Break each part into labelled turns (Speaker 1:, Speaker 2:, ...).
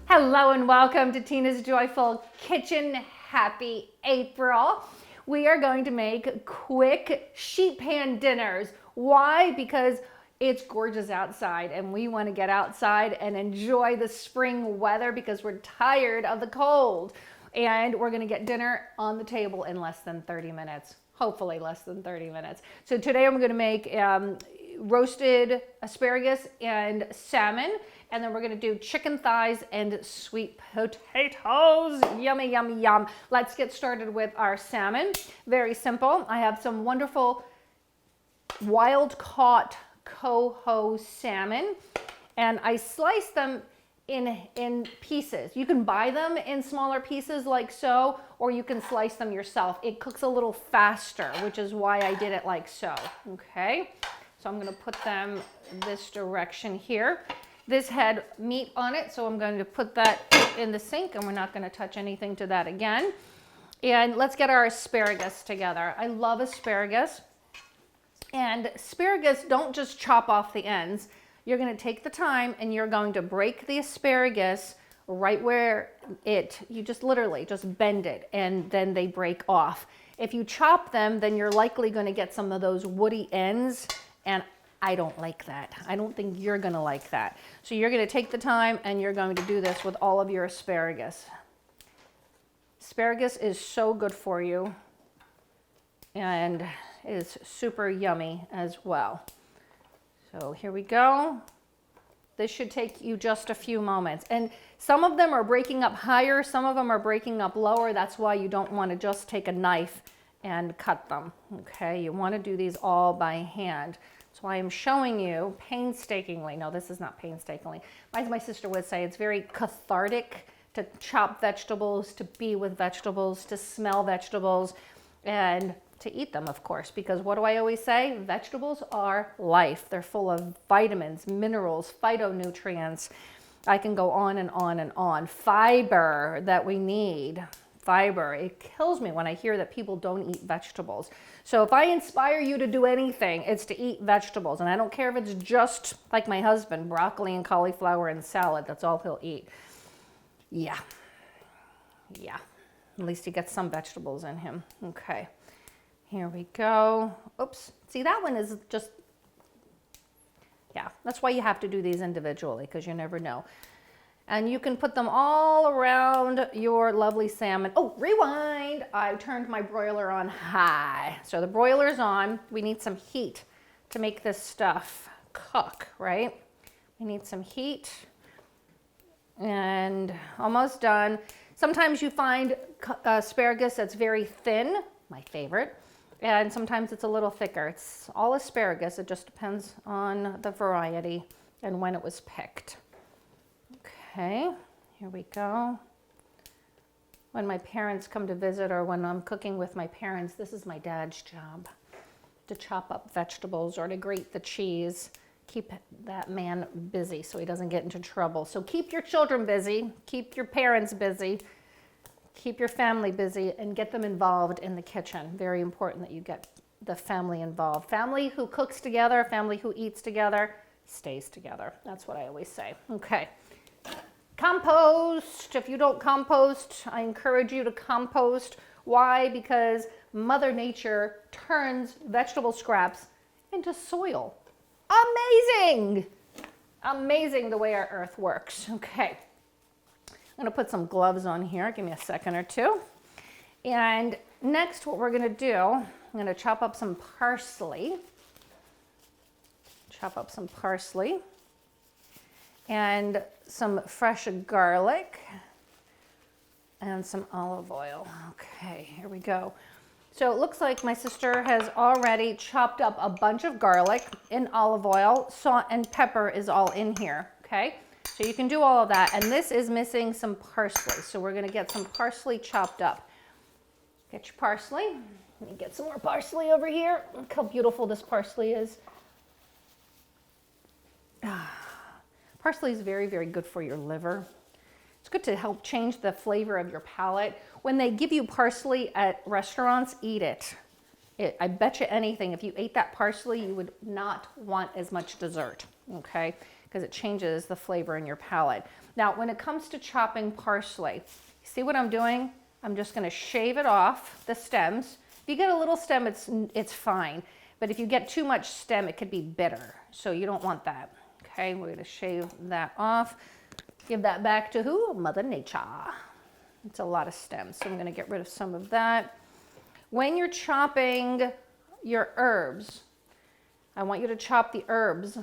Speaker 1: Hello and welcome to Tina's Joyful Kitchen. Happy April. We are going to make quick sheet pan dinners. Why? Because it's gorgeous outside and we want to get outside and enjoy the spring weather because we're tired of the cold. And we're going to get dinner on the table in less than 30 minutes. Hopefully less than 30 minutes. So today I'm going to make roasted asparagus and salmon. And then we're gonna do chicken thighs and sweet potatoes. Yummy, yummy, yum. Let's get started with our salmon. Very simple. I have some wonderful wild caught coho salmon and I slice them in pieces. You can buy them in smaller pieces like so, or you can slice them yourself. It cooks a little faster, which is why I did it like so, okay? So I'm gonna put them this direction here. This had meat on it, so I'm going to put that in the sink and we're not going to touch anything to that again. And let's get our asparagus together. I love asparagus. And asparagus, don't just chop off the ends. You're going to take the time and you're going to break the asparagus right where you just literally just bend it and then they break off. If you chop them, then you're likely going to get some of those woody ends, and I don't like that. I don't think you're gonna like that. So you're gonna take the time and you're going to do this with all of your asparagus. Asparagus is so good for you and is super yummy as well. So here we go. This should take you just a few moments. And some of them are breaking up higher, some of them are breaking up lower. That's why you don't wanna just take a knife and cut them, okay? You wanna do these all by hand. That's why I'm showing you painstakingly. No, this is not painstakingly. As my sister would say, it's very cathartic to chop vegetables, to be with vegetables, to smell vegetables, and to eat them, of course, because what do I always say? Vegetables are life. They're full of vitamins, minerals, phytonutrients. I can go on and on and on. Fiber that we need. Fiber. It kills me when I hear that people don't eat vegetables. So if I inspire you to do anything, it's to eat vegetables. And I don't care if it's just like my husband, broccoli and cauliflower and salad. That's all he'll eat. Yeah. At least he gets some vegetables in him. Okay. Here we go. Oops. See, that one is just, yeah. That's why you have to do these individually, because you never know. And you can put them all around your lovely salmon. Oh, rewind. I turned my broiler on high. So the broiler's on. We need some heat to make this stuff cook, right? We need some heat. And almost done. Sometimes you find asparagus that's very thin, my favorite, and sometimes it's a little thicker. It's all asparagus. It just depends on the variety and when it was picked. Okay, here we go. When my parents come to visit or when I'm cooking with my parents, this is my dad's job, to chop up vegetables or to grate the cheese. Keep that man busy so he doesn't get into trouble. So keep your children busy, keep your parents busy, keep your family busy, and get them involved in the kitchen. Very important that you get the family involved. Family who cooks together, family who eats together, stays together. That's what I always say. Okay. Compost. If you don't compost, I encourage you to compost. Why? Because Mother Nature turns vegetable scraps into soil. Amazing! Amazing the way our earth works. Okay. I'm gonna put some gloves on here. Give me a second or two. And next what we're gonna do, I'm gonna chop up some parsley. And some fresh garlic and some olive oil. Okay, here we go. So it looks like my sister has already chopped up a bunch of garlic in olive oil. Salt and pepper is all in here, okay? So you can do all of that. And this is missing some parsley. So we're gonna get some parsley chopped up. Get your parsley. Let me get some more parsley over here. Look how beautiful this parsley is. Parsley is very, very good for your liver. It's good to help change the flavor of your palate. When they give you parsley at restaurants, eat it. I bet you anything, if you ate that parsley, you would not want as much dessert, okay? because it changes the flavor in your palate. Now, when it comes to chopping parsley, see what I'm doing? I'm just gonna shave it off the stems. If you get a little stem, it's fine. But if you get too much stem, it could be bitter. So you don't want that. Okay, we're gonna shave that off. Give that back to who? Mother Nature. It's a lot of stems, so I'm gonna get rid of some of that. When you're chopping your herbs, I want you to chop the herbs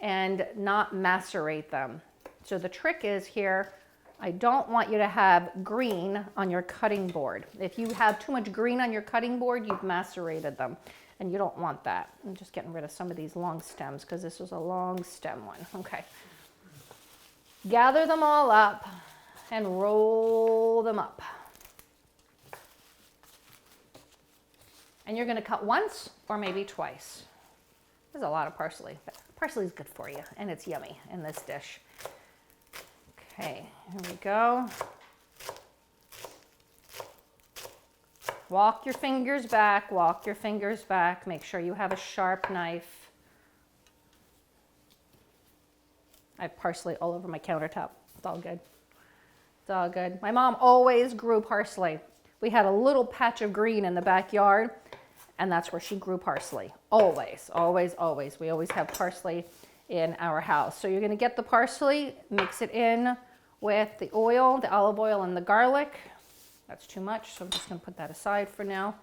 Speaker 1: and not macerate them. So the trick is here, I don't want you to have green on your cutting board. If you have too much green on your cutting board, you've macerated them, and you don't want that. I'm just getting rid of some of these long stems because this was a long stem one. Okay. Gather them all up and roll them up. And you're gonna cut once or maybe twice. There's a lot of parsley, but parsley is good for you, and it's yummy in this dish. Okay, here we go. Walk your fingers back, walk your fingers back. Make sure you have a sharp knife. I have parsley all over my countertop. It's all good. It's all good. My mom always grew parsley. We had a little patch of green in the backyard, and that's where she grew parsley. Always, always, always. We always have parsley in our house. So you're gonna get the parsley, mix it in with the oil, the olive oil, and the garlic. That's too much, so I'm just gonna put that aside for now.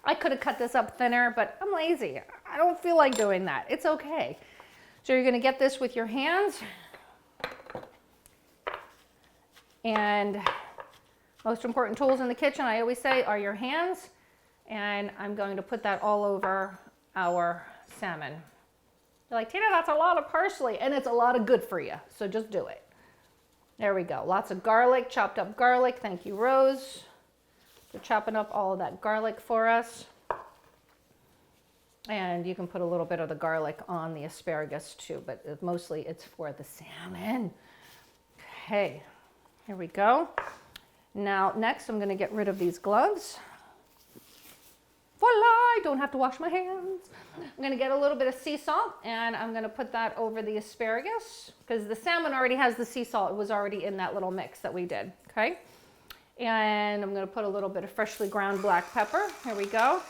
Speaker 1: I could have cut this up thinner, but I'm lazy. I don't feel like doing that. It's okay. So you're gonna get this with your hands. And most important tools in the kitchen, I always say, are your hands. And I'm going to put that all over our salmon. You're like, Tina, that's a lot of parsley, and it's a lot of good for you, so just do it. There we go. Lots of garlic, chopped up garlic. Thank you, Rose, for chopping up all of that garlic for us. And you can put a little bit of the garlic on the asparagus too, but mostly it's for the salmon. Okay, here we go. Now, next I'm gonna get rid of these gloves. Voila, I don't have to wash my hands. I'm gonna get a little bit of sea salt and I'm gonna put that over the asparagus because the salmon already has the sea salt. It was already in that little mix that we did, okay? And I'm gonna put a little bit of freshly ground black pepper. Here we go.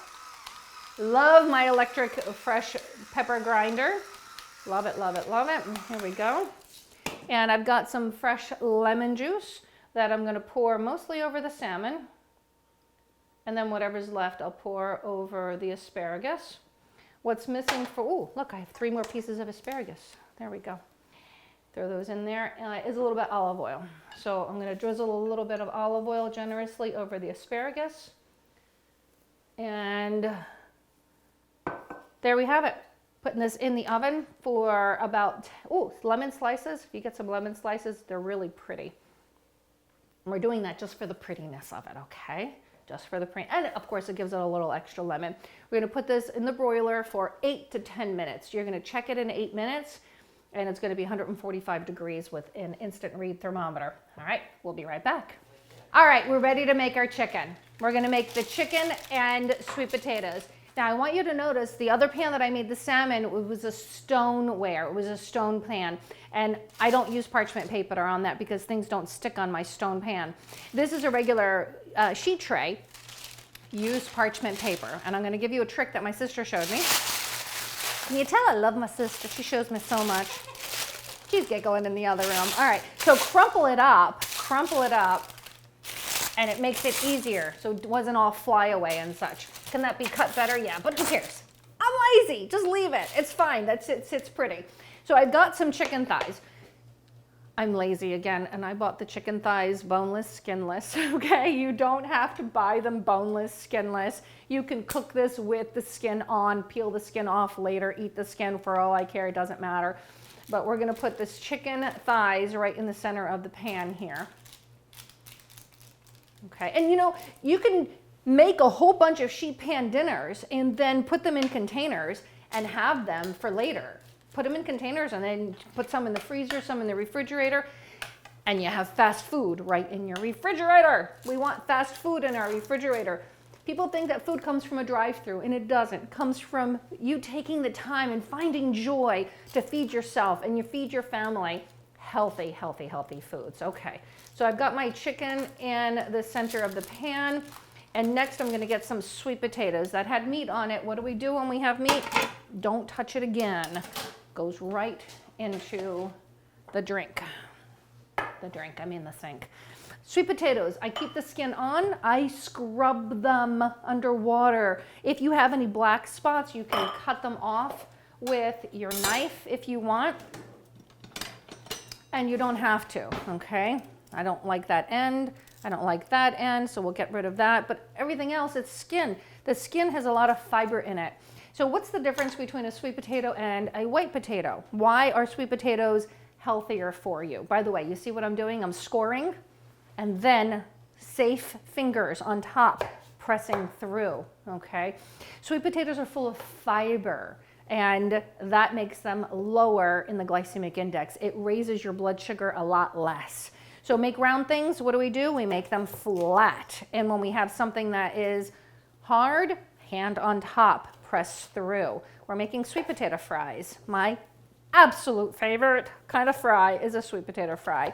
Speaker 1: Love my electric fresh pepper grinder. Love it, love it, love it. Here we go. And I've got some fresh lemon juice that I'm gonna pour mostly over the salmon. And then whatever's left, I'll pour over the asparagus. What's missing for, oh, look, I have 3 more pieces of asparagus. There we go. Throw those in there. Is a little bit olive oil. So I'm gonna drizzle a little bit of olive oil generously over the asparagus. And there we have it. Putting this in the oven for about, oh, lemon slices. If you get some lemon slices, they're really pretty. And we're doing that just for the prettiness of it, okay? Just for the print, and of course it gives it a little extra lemon. We're gonna put this in the broiler for 8 to 10 minutes. You're gonna check it in 8 minutes, and it's gonna be 145 degrees with an instant read thermometer. All right, we'll be right back. All right, we're ready to make our chicken. We're gonna make the chicken and sweet potatoes. Now I want you to notice the other pan that I made the salmon, it was a stoneware, it was a stone pan. And I don't use parchment paper on that because things don't stick on my stone pan. This is a regular sheet tray. Use parchment paper. And I'm gonna give you a trick that my sister showed me. Can you tell I love my sister? She shows me so much. She's giggling in the other room. All right, so crumple it up, and it makes it easier so it wasn't all fly away and such. Can that be cut better? Yeah, but who cares? I'm lazy, just leave it. It's fine, it sits pretty. So I've got some chicken thighs. I'm lazy again, and I bought the chicken thighs boneless, skinless, okay? You don't have to buy them boneless, skinless. You can cook this with the skin on, peel the skin off later, eat the skin for all I care, it doesn't matter. But we're gonna put this chicken thighs right in the center of the pan here. Okay, and you know, you can make a whole bunch of sheet pan dinners and then put them in containers and have them for later. Put them in containers and then put some in the freezer, some in the refrigerator, and you have fast food right in your refrigerator. We want fast food in our refrigerator. People think that food comes from a drive-through, and it doesn't. It comes from you taking the time and finding joy to feed yourself and you feed your family healthy, healthy, healthy foods. Okay, so I've got my chicken in the center of the pan, and next I'm gonna get some sweet potatoes that had meat on it. What do we do when we have meat? Don't touch it again. Goes right into the drink. I mean the sink. Sweet potatoes, I keep the skin on. I scrub them underwater. If you have any black spots, you can cut them off with your knife if you want. And you don't have to, okay? I don't like that end. I don't like that end, so we'll get rid of that. But everything else, it's skin. The skin has a lot of fiber in it. So what's the difference between a sweet potato and a white potato? Why are sweet potatoes healthier for you? By the way, you see what I'm doing? I'm scoring and then safe fingers on top, pressing through, okay? Sweet potatoes are full of fiber, and that makes them lower in the glycemic index. It raises your blood sugar a lot less. So make round things, what do? We make them flat. And when we have something that is hard, hand on top, press through. We're making sweet potato fries. My absolute favorite kind of fry is a sweet potato fry.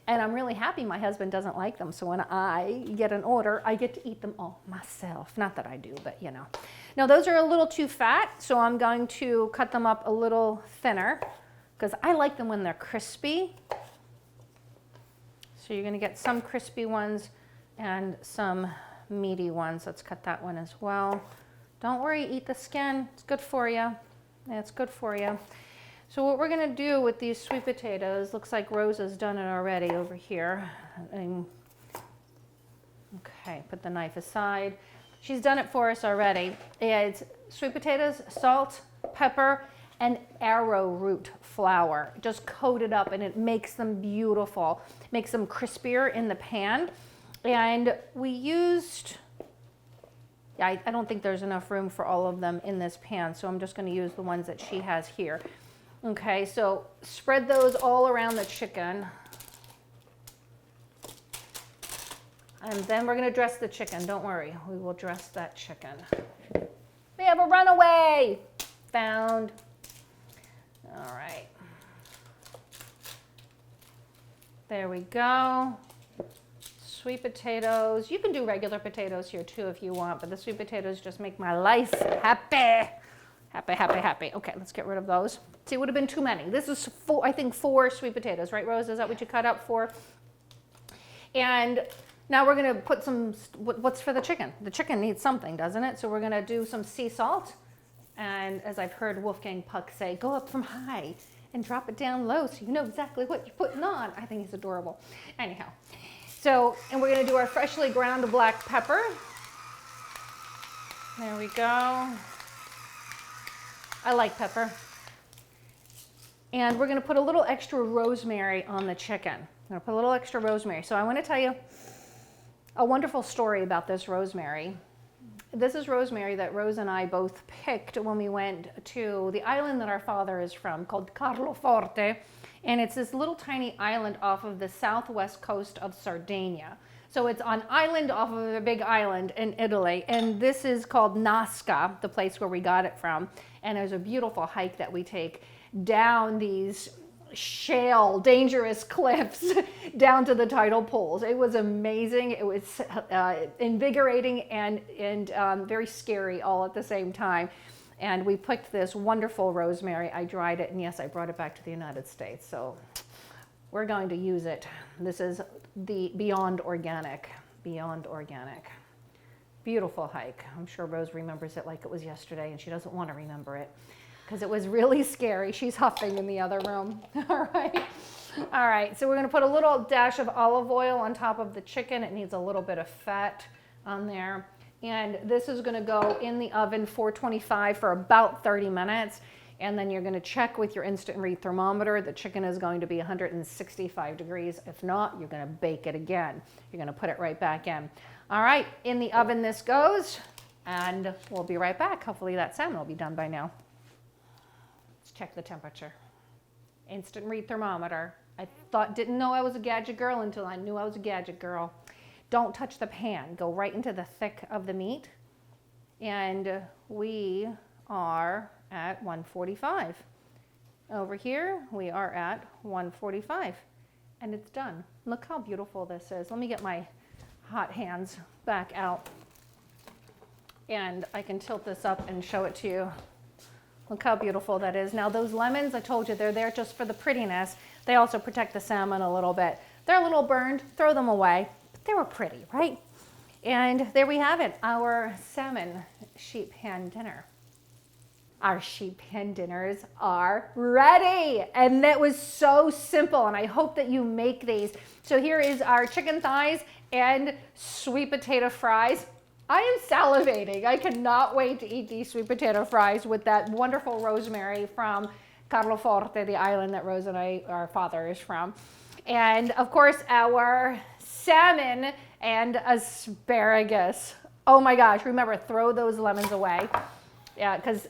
Speaker 1: And I'm really happy my husband doesn't like them. So when I get an order, I get to eat them all myself. Not that I do, but you know. Now those are a little too fat, so I'm going to cut them up a little thinner because I like them when they're crispy. So you're gonna get some crispy ones and some meaty ones. Let's cut that one as well. Don't worry, eat the skin. It's good for you. Yeah, it's good for you. So what we're gonna do with these sweet potatoes, looks like Rose has done it already over here. Okay, put the knife aside. She's done it for us already. It's sweet potatoes, salt, pepper, and arrowroot flour. Just coat it up and it makes them beautiful. Makes them crispier in the pan. And we used, I don't think there's enough room for all of them in this pan, so I'm just gonna use the ones that she has here. Okay, so spread those all around the chicken. And then we're gonna dress the chicken, don't worry, we will dress that chicken. We have a runaway! Found. All right. There we go. Sweet potatoes. You can do regular potatoes here too if you want, but the sweet potatoes just make my life happy. Happy, happy, happy. Okay, let's get rid of those. See, it would have been too many. This is, I think, 4 sweet potatoes, right, Rose? Is that what you cut up for? And now we're going to put some, what's for the chicken? The chicken needs something, doesn't it? So we're going to do some sea salt. And as I've heard Wolfgang Puck say, go up from high and drop it down low so you know exactly what you're putting on. I think he's adorable. Anyhow, so, and we're going to do our freshly ground black pepper. There we go. I like pepper. And we're gonna put a little extra rosemary on the chicken. I'm gonna put a little extra rosemary. So I wanna tell you a wonderful story about this rosemary. This is rosemary that Rose and I both picked when we went to the island that our father is from, called Carloforte. And it's this little tiny island off of the southwest coast of Sardinia. So it's an island off of a big island in Italy. And this is called Nasca, the place where we got it from. And there's a beautiful hike that we take down these shale, dangerous cliffs down to the tidal pools. It was amazing. It was invigorating and very scary all at the same time. And we picked this wonderful rosemary. I dried it, and yes, I brought it back to the United States. So we're going to use it. This is the Beyond Organic. Beyond Organic. Beautiful hike. I'm sure Rose remembers it like it was yesterday, and she doesn't want to remember it because it was really scary. She's huffing in the other room. All right. All right. So we're going to put a little dash of olive oil on top of the chicken. It needs a little bit of fat on there. And this is going to go in the oven 425 for about 30 minutes. And then you're going to check with your instant read thermometer. The chicken is going to be 165 degrees. If not, you're going to bake it again. You're going to put it right back in. All right, in the oven this goes, and we'll be right back. Hopefully that salmon will be done by now. Let's check the temperature. Instant read thermometer. I didn't know I was a gadget girl until I knew I was a gadget girl. Don't touch the pan. Go right into the thick of the meat. And we are at 145. Over here, we are at 145. And it's done. Look how beautiful this is. Let me get my hot hands back out. And I can tilt this up and show it to you. Look how beautiful that is. Now those lemons, I told you, they're there just for the prettiness. They also protect the salmon a little bit. They're a little burned, throw them away. But they were pretty, right? And there we have it, our salmon sheet pan dinner. Our sheet pan dinners are ready. And that was so simple. And I hope that you make these. So here is our chicken thighs and sweet potato fries. I am salivating. I cannot wait to eat these sweet potato fries with that wonderful rosemary from Carloforte, the island that Rose and our father is from. And of course, our salmon and asparagus. Oh my gosh, remember, throw those lemons away. Yeah, because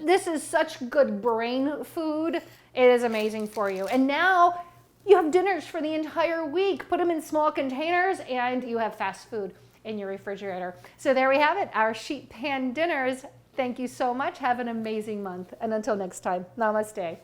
Speaker 1: this is such good brain food. It is amazing for you. And now you have dinners for the entire week. Put them in small containers and you have fast food in your refrigerator. So there we have it, our sheet pan dinners. Thank you so much. Have an amazing month. And until next time, namaste.